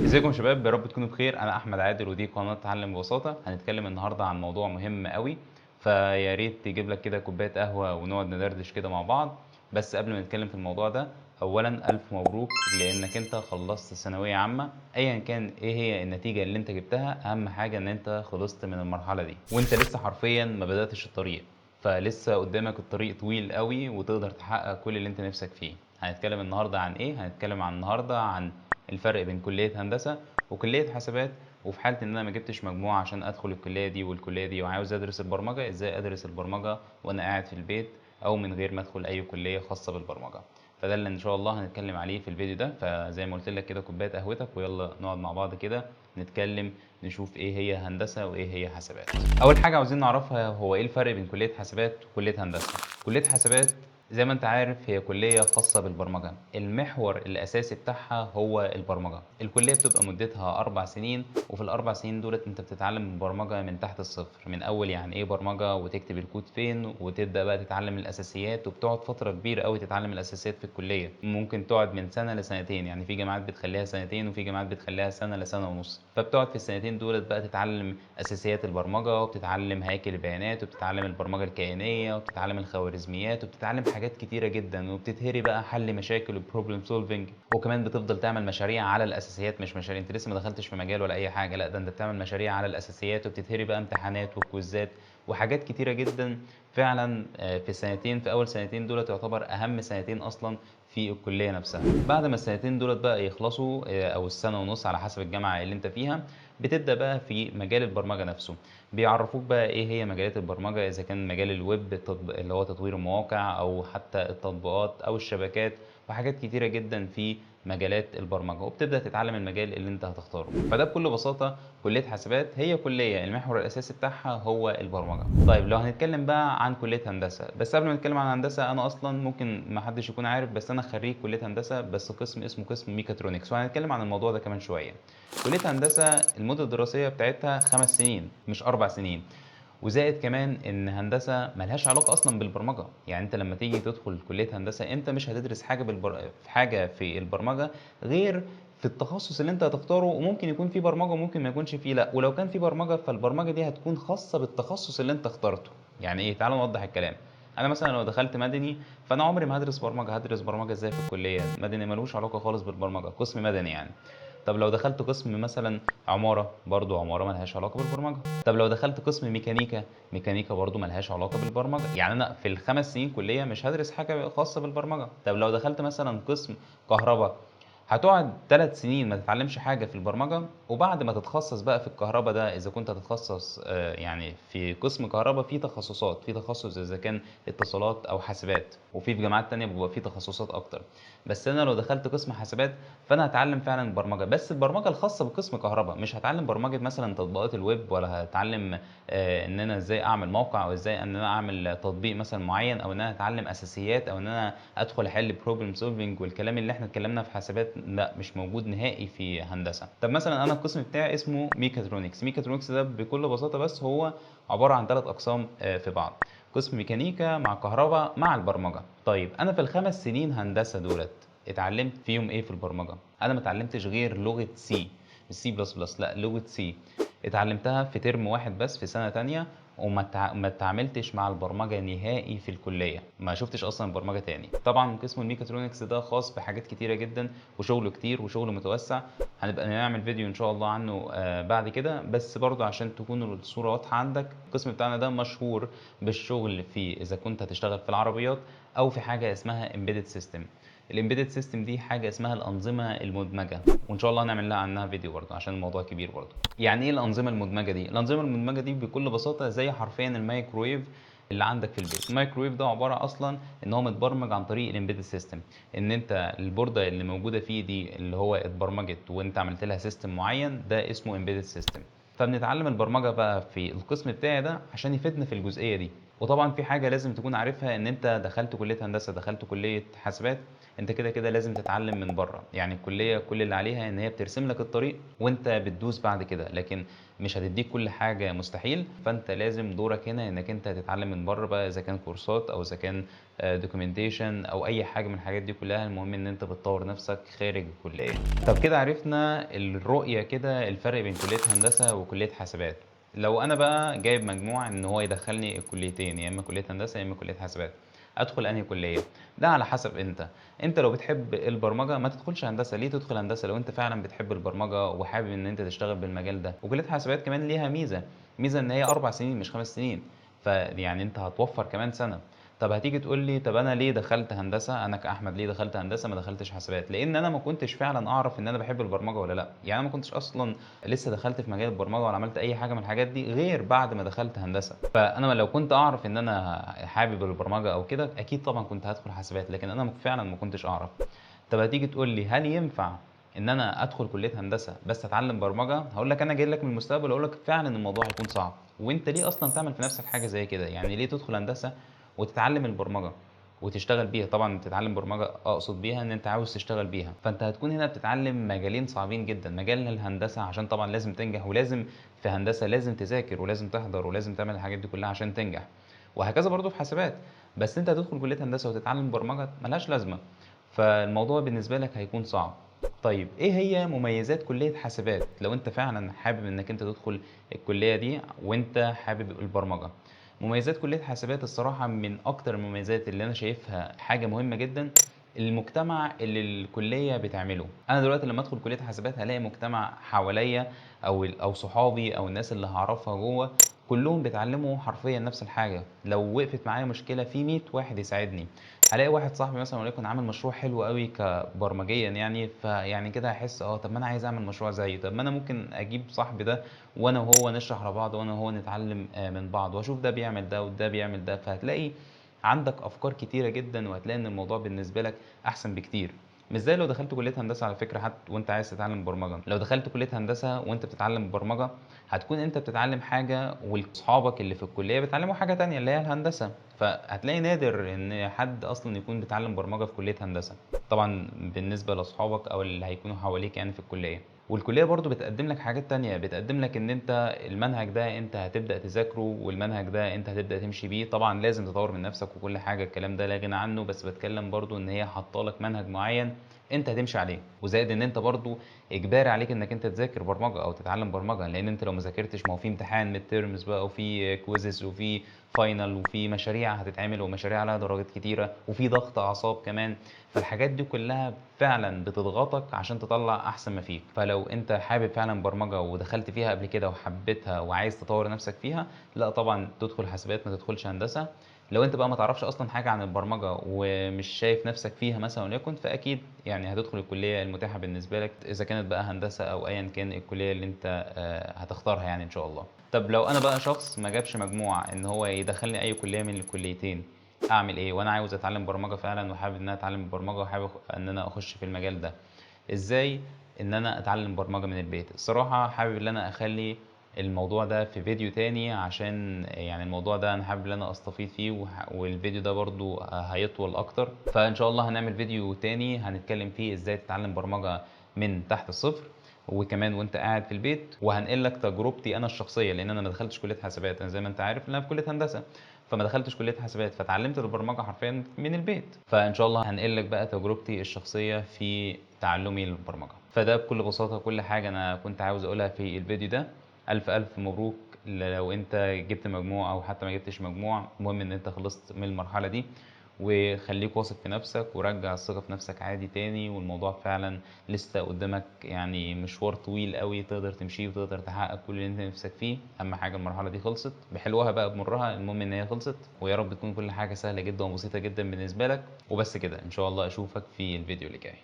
ازيكم يا شباب، يا رب تكونوا بخير. انا احمد عادل ودي قناه تعلم ببساطه. هنتكلم النهارده عن موضوع مهم قوي، فيا ريت تجيب لك كده كوبايه قهوه ونقعد ندردش كده مع بعض. بس قبل ما نتكلم في الموضوع ده، اولا الف مبروك لانك انت خلصت ثانويه عامه. ايا كان ايه هي النتيجه اللي انت جبتها، اهم حاجه ان انت خلصت من المرحله دي وانت لسه حرفيا ما بداتش الطريق. فلسه قدامك الطريق طويل قوي وتقدر تحقق كل اللي انت نفسك فيه. هنتكلم النهارده عن ايه؟ هنتكلم عن النهارده عن الفرق بين كلية هندسة وكلية حاسبات. وفي حالة ان انا ما جبتش مجموعة عشان ادخل الكلية دي والكلية دي وعاوز ادرس البرمجة، ازاي ادرس البرمجة وانا قاعد في البيت او من غير ما ادخل اي كلية خاصة بالبرمجة. فده اللي ان شاء الله هنتكلم عليه في الفيديو ده. فزي ما قلت لك كده، كوباية قهوتك ويلا نقعد مع بعض كده نتكلم، نشوف ايه هي هندسة وايه هي حاسبات. اول حاجة عاوزين نعرفها هو ايه الفرق بين كلية حاسبات وكلية هندسة. كلية حاسبات زي ما انت عارف هي كلية خاصة بالبرمجة، المحور الأساسي بتاعها هو البرمجة. الكلية بتبقى مدتها 4 سنين، وفي ال4 سنين دولت انت بتتعلم البرمجة من تحت الصفر، من أول يعني ايه برمجة وتكتب الكود فين، وتبدأ بقى تتعلم الأساسيات. وبتقعد فترة كبيرة أوي تتعلم الأساسيات في الكلية، ممكن تقعد من سنة لسنتين. يعني في جامعات بتخليها سنتين وفي جامعات بتخليها سنة لسنة ونص. فبتقعد في السنتين دولت بقى تتعلم أساسيات البرمجة، وبتتعلم هياكل البيانات، وبتتعلم البرمجة الكائنية، وبتتعلم الخوارزميات، وبتتعلم حاجات كتيرة جدا، وبتتهري بقى حل مشاكل وبروبلم سولفنج. وكمان بتفضل تعمل مشاريع على الأساسيات، مش مشاريع انت لسه ما دخلتش في مجال ولا أي حاجة، لا ده انت بتعمل مشاريع على الأساسيات، وبتتهري بقى امتحانات وكويزات وحاجات كتيرة جدا. فعلا في السنتين، في أول سنتين دول تعتبر أهم سنتين أصلا في الكلية نفسها. بعد ما السنتين دولت بقى يخلصوا أو السنة ونص على حسب الجامعة اللي انت فيها، بتبدأ بقى في مجال البرمجة نفسه. بيعرفوك بقى ايه هي مجالات البرمجة، اذا كان مجال الويب اللي هو تطوير المواقع، او حتى التطبيقات او الشبكات، وحاجات كتيرة جدا في مجالات البرمجة. وبتبدأ تتعلم المجال اللي انت هتختاره. فده بكل بساطة كلية حاسبات هي كلية المحور الأساسي بتاعها هو البرمجة. طيب لو هنتكلم بقى عن كلية هندسة، بس قبل ما نتكلم عن هندسة، أنا أصلا ممكن محدش يكون عارف بس أنا خريج كلية هندسة، بس قسم اسمه قسم ميكاترونكس، وهنتكلم عن الموضوع ده كمان شوية. كلية هندسة المدة الدراسية بتاعتها 5 سنين مش 4 سنين. وزائد كمان ان هندسه ملهاش علاقه اصلا بالبرمجه. يعني انت لما تيجي تدخل كليه هندسه انت مش هتدرس حاجه في حاجه في البرمجه غير في التخصص اللي انت هتختاره. وممكن يكون في برمجه وممكن ما يكونش فيه، لا ولو كان في برمجه فالبرمجه دي هتكون خاصه بالتخصص اللي انت اخترته. يعني ايه؟ تعال نوضح الكلام. انا مثلا لو دخلت مدني، فانا عمري ما هدرس برمجه. هدرس برمجه ازاي في الكليه؟ مدني ملوش علاقه خالص بالبرمجه، قسم مدني يعني. طب لو دخلت قسم مثلا عمارة، برضو عمارة ملهاش علاقة بالبرمجة. طب لو دخلت قسم ميكانيكا، ميكانيكا برضو ملهاش علاقة بالبرمجة. يعني أنا في ال5 سنين كلية مش هدرس حاجة خاصة بالبرمجة. طب لو دخلت مثلا قسم كهرباء، هتقعد 3 سنين ما تتعلمش حاجة في البرمجة. وبعد ما تتخصص بقى في الكهرباء ده، إذا كنت هتتخصص يعني في قسم كهرباء، في تخصصات، في تخصص إذا كان اتصالات أو حاسبات، وفي جامعات تانية بيبقى في تخصصات أكتر. بس أنا لو دخلت قسم حاسبات فأنا هتعلم فعلا برمجة، بس البرمجة الخاصة بقسم كهرباء. مش هتعلم برمجة مثلا تطبيقات الويب، ولا هتعلم ان انا ازاي اعمل موقع، او ازاي ان انا اعمل تطبيق مثلا معين، او ان انا اتعلم اساسيات، او ان انا ادخل احل بروبلم سولفنج والكلام اللي احنا اتكلمنا في حاسبات. لا مش موجود نهائي في هندسه. طب مثلا انا القسم بتاعي اسمه ميكاترونكس. ميكاترونكس ده بكل بساطه بس هو عباره عن 3 اقسام في بعض: قسم ميكانيكا مع كهرباء مع البرمجه. طيب انا في ال5 سنين هندسه دولت اتعلمت فيهم ايه في البرمجه؟ انا ما اتعلمتش غير لغه سي، مش سي بلس بلس، لا لغه سي. اتعلمتها في ترم واحد بس في سنة تانية، ما اتعاملتش مع البرمجة نهائي في الكلية. ما شفتش أصلا برمجة تاني. طبعا قسم الميكاترونكس ده خاص بحاجات كتيرة جدا وشغله كتير وشغله متوسع. هنبقى نعمل فيديو إن شاء الله عنه بعد كده. بس برضو عشان تكون الصورة واضحة عندك، القسم بتاعنا ده مشهور بالشغل فيه إذا كنت هتشتغل في العربيات أو في حاجة اسمها Embedded System. الامبيدد سيستم دي حاجه اسمها الانظمه المدمجه، وان شاء الله هنعمل لها عنها فيديو برضه عشان الموضوع كبير برضه. يعني ايه الانظمه المدمجه دي؟ الانظمه المدمجه دي بكل بساطه زي حرفيا الميكرويف اللي عندك في البيت. الميكرويف ده عباره اصلا ان هو متبرمج عن طريق الامبيدد سيستم. ان انت البورده اللي موجوده فيه دي اللي هو اتبرمجت وانت عملت لها سيستم معين، ده اسمه امبيدد سيستم. فبنتعلم البرمجه بقى في القسم بتاعي ده عشان يفيدنا في الجزئيه دي. وطبعًا في حاجة لازم تكون عارفها، إن أنت دخلت كلية هندسة، دخلت كلية حاسبات، أنت كده لازم تتعلم من برّه، يعني الكلية كل اللي عليها إن هي بترسم لك الطريق وأنت بتدوس بعد كده، لكن مش هتدّيك كل حاجة مستحيل، فأنت لازم دورك هنا إنك أنت تتعلم من برّه بقى، إذا كان كورسات أو إذا كان documentation أو أي حاجة من الحاجات دي كلها، المهم إن أنت بتطوّر نفسك خارج الكلية. طب كده عرفنا الرؤية كده الفرق بين كلية هندسة وكلية حاسبات. لو أنا بقى جايب مجموع إن هو يدخّلني الكليتين، يا إما كلية هندسة يا إما كلية حاسبات، أدخل أنهي كلية؟ ده على حسب أنت. أنت لو بتحب البرمجة ما تدخلش هندسة، ليه تدخل هندسة لو أنت فعلًا بتحب البرمجة وحابب إن أنت تشتغل بالمجال ده؟ وكلية حاسبات كمان ليها ميزة إن هي 4 سنين مش 5 سنين، فيعني أنت هتوفّر كمان سنة. طب هتيجي تقول لي طب أنا ليه دخلت هندسة، أنا كأحمد ليه دخلت هندسة ما دخلتش حاسبات؟ لإن أنا ما كنتش فعلًا أعرف إن أنا باحب البرمجة والّا لأ، يعني أنا ما كنتش أصلًا لسه دخلت في مجال البرمجة ولا عملت أي حاجة من الحاجات دي غير بعد ما دخلت هندسة، فأنا لو كنت أعرف إن أنا حابب البرمجة أو كده أكيد طبعًا كنت هادخل حاسبات، لكن أنا فعلًا ما كنتش أعرف. طب هتيجي تقول لي هل ينفع إن أنا أدخل كلية هندسة بس أتعلم برمجة؟ هاقول لك أنا جاي لك من المستقبل وأقول لك فعلًا الموضوع هيكون صعب، وأنت ليه أصلًا تعمل في نفسك حاجة زي كده؟ يعني ليه تدخل هندسة وتتعلم البرمجة وتشتغل بيها؟ طبعًا تتعلم برمجة أقصد بيها إن أنت عاوز تشتغل بيها، فأنت هتكون هنا بتتعلم مجالين صعبين جدًا، مجال الهندسة عشان طبعًا لازم تنجح ولازم في هندسة لازم تذاكر ولازم تحضر ولازم تعمل الحاجات دي كلها عشان تنجح، وهكذا برضه في حاسبات، بس أنت هتدخل كلية هندسة وتتعلم برمجة ما لهاش لازمة. فالموضوع بالنسبة لك هيكون صعب. طيب إيه هي مميزات كلية حاسبات لو أنت فعلًا حابب إنك أنت تدخل الكلية دي وأنت حابب البرمجة؟ مميزات كلية حاسبات الصراحة من أكتر المميزات اللي أنا شايفها حاجة مهمة جدًا، المجتمع اللي الكلية بتعمله. أنا دلوقتي لمّا أدخل كلية حاسبات هالاقي مجتمع حواليّا أو صحابي أو الناس اللي هاعرفها جوّه كلّهم بيتعلموا حرفيًا نفس الحاجة، لو وقفت معايا مشكلة في 100 واحد يساعدني. هالاقي واحد صاحبي مثلًا وليكن عامل مشروع حلو أوي برمجيًا يعني، فيعني كده هاحس طب ما أنا عايز أعمل مشروع زيه، طب ما أنا ممكن أجيب صاحبي ده وأنا وهو نشرح لبعض وأنا وهو نتعلم من بعض، وأشوف ده بيعمل ده وده بيعمل ده، فهتلاقي عندك أفكار كتيرة جدًا، وهتلاقي إن الموضوع بالنسبة لك أحسن بكتير. مش زي لو دخلت كلية هندسة على فكرة وأنت عايز تتعلم برمجة، لو دخلت كلية هندسة وأنت بتتعلم برمجة هتكون أنت بتتعلم حاجة وأصحابك اللي في الكلية بيتعلموا حاجة تانية اللي هي الهندسة، فهتلاقي نادر إن حد أصلًا يكون بيتعلم برمجة في كلية هندسة، طبعًا بالنسبة لأصحابك أو اللي هيكونوا حواليك يعني في الكلية. والكلية برضه بتقدم لك حاجات تانية، بتقدم لك إن أنت المنهج ده أنت هتبدأ تذاكره والمنهج ده أنت هتبدأ تمشي بيه، طبعًا لازم تطوّر من نفسك وكل حاجة الكلام ده لا غنى عنه، بس باتكلم برضه إن هي حاطة لك منهج معين أنت هتمشي عليه، وزائد إن أنت برضه إجباري عليك إنك أنت تذاكر برمجة أو تتعلم برمجة، لأن أنت لو ما ذاكرتش ما هو في امتحان midterms بقى وفي quizzes وفي final وفي مشاريع هتتعمل ومشاريع عليها درجات كتيرة وفي ضغط أعصاب كمان، فالحاجات دي كلها فعلًا بتضغطك عشان تطلّع أحسن ما فيك، فلو أنت حابب فعلًا برمجة ودخلت فيها قبل كده وحبيتها وعايز تطوّر نفسك فيها، لأ طبعًا تدخل حاسبات ما تدخلش هندسة. لو أنت بقى ما تعرفش أصلًا حاجة عن البرمجة ومش شايف نفسك فيها مثلًا وليكن، فأكيد يعني هتدخل الكلية المتاحة بالنسبة لك، إذا كانت بقى هندسة أو أيًا كان الكلية اللي أنت هتختارها يعني إن شاء الله. طب لو أنا بقى شخص ما جابش مجموع إن هو يدخّلني أي كلية من الكليتين، أعمل إيه؟ وأنا عاوز أتعلم برمجة فعلًا وحابب إن أنا أتعلم البرمجة وحابب إن أنا أخش في المجال ده، إزاي إن أنا أتعلم برمجة من البيت؟ الصراحة حابب إن أنا أخلّي الموضوع ده في فيديو تاني عشان يعني الموضوع ده أنا حابب إن أنا أستفيض فيه والفيديو ده برضه هيطول أكتر، فإن شاء الله هنعمل فيديو تاني هنتكلم فيه إزاي تتعلم برمجة من تحت الصفر، وكمان وأنت قاعد في البيت، وهانقل لك تجربتي أنا الشخصية، لأن أنا ما دخلتش كلية حاسبات، أنا زي ما أنت عارف إن أنا في كلية هندسة، فما دخلتش كلية حاسبات، فاتعلمت البرمجة حرفيًا من البيت، فإن شاء الله هانقل لك بقى تجربتي الشخصية في تعلمي للبرمجة. فده بكل بساطة كل حاجة أنا كنت عاوز أقولها في الفيديو ده. ألف مبروك لو أنت جبت مجموع أو حتى ما جبتش مجموع، المهم إن أنت خلصت من المرحلة دي، وخليك واثق في نفسك ورجع الثقة في نفسك عادي تاني، والموضوع فعلا لسه قدامك يعني مشوار طويل قوي تقدر تمشيه وتقدر تحقق كل اللي انت نفسك فيه. اهم حاجة المرحلة دي خلصت بحلوها بقى بمرها، المهم ان هي خلصت، ويا رب تكون كل حاجة سهلة جدا وبسيطة جدا بالنسبة لك. وبس كده، ان شاء الله اشوفك في الفيديو اللي جاي.